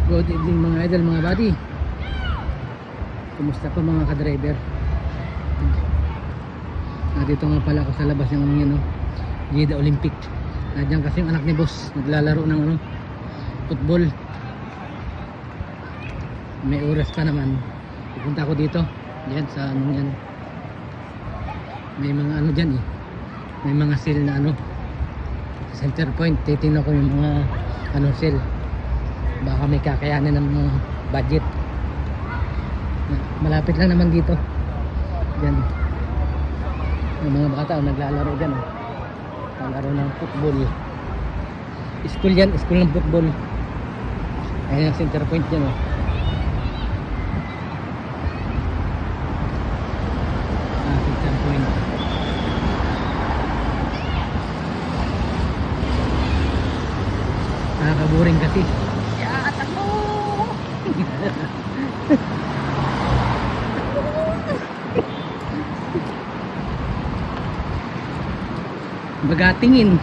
Good evening mga idol, mga buddy. Kumusta pa mga ka-driver? Dito nga pala ako sa labas ng ano yan, no? Jeddah Olympic. Nandiyan kasi yung anak ni boss, naglalaro ng ano, football. May oras pa naman. Pupunta ako dito. Diyan sa ano yan. May mga ano dyan eh. May mga sale na ano. Center point. Titingnan ko yung mga ano sale. Baka may kakayanin ng mga budget. Malapit lang naman dito. Diyan. Yung mga bata naglalaro dyan. Naglalaro ng football. School yan. School ng football. Ayan yung center point dyan. Center point. Nakakaboring kasi. Bagatingin.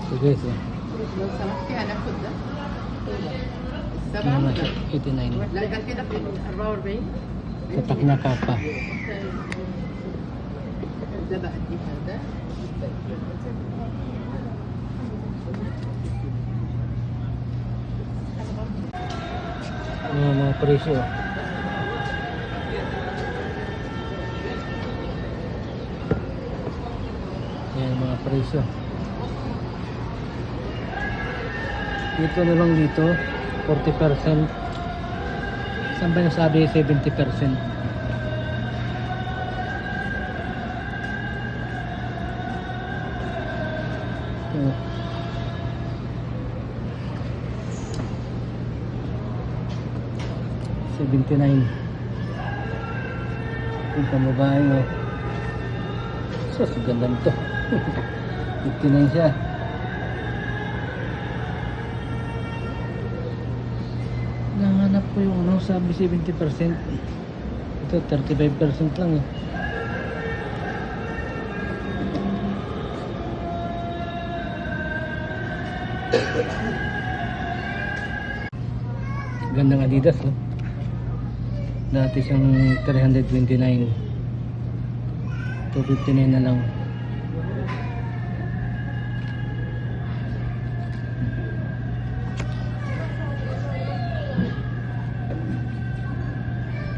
Sige, sige. لو سمحتي هناخد ده Ano 7 89. لا ده كده في 44 Tatak na kapa. ده بقى دي ده Mga presyo. Yan mga presyo. Dito na lang dito 40%. Saan ba nasabi 70%? Oh. $79. Yung pambabae mo. So, ganda nito. 59 siya. Nanganap ko yung ano, sabi 70%. Ito 35% lang eh. Gandang Adidas, no? Dati siyang 329, 259 na lang.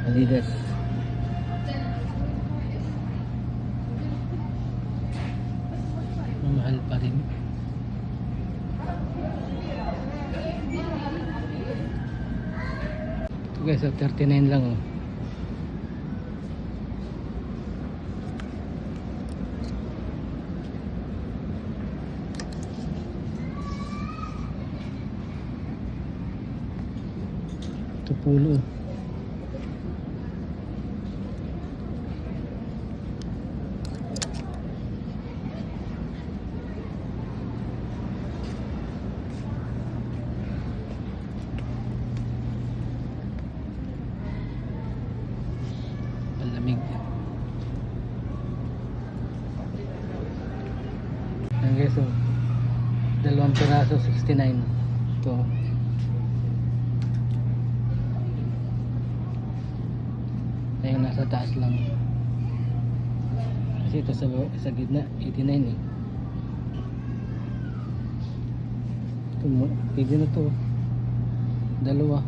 Adidas. Mahal pa rin. Ito guys, 39 lang oh. Ito pulo. Palamig. Ayan guys, oh. Dalawang piraso 69. Ito. Ayun, nasa taas lang. Kasi ito sa gitna 89 eh. Ito mo, pwede na to. Dalawa.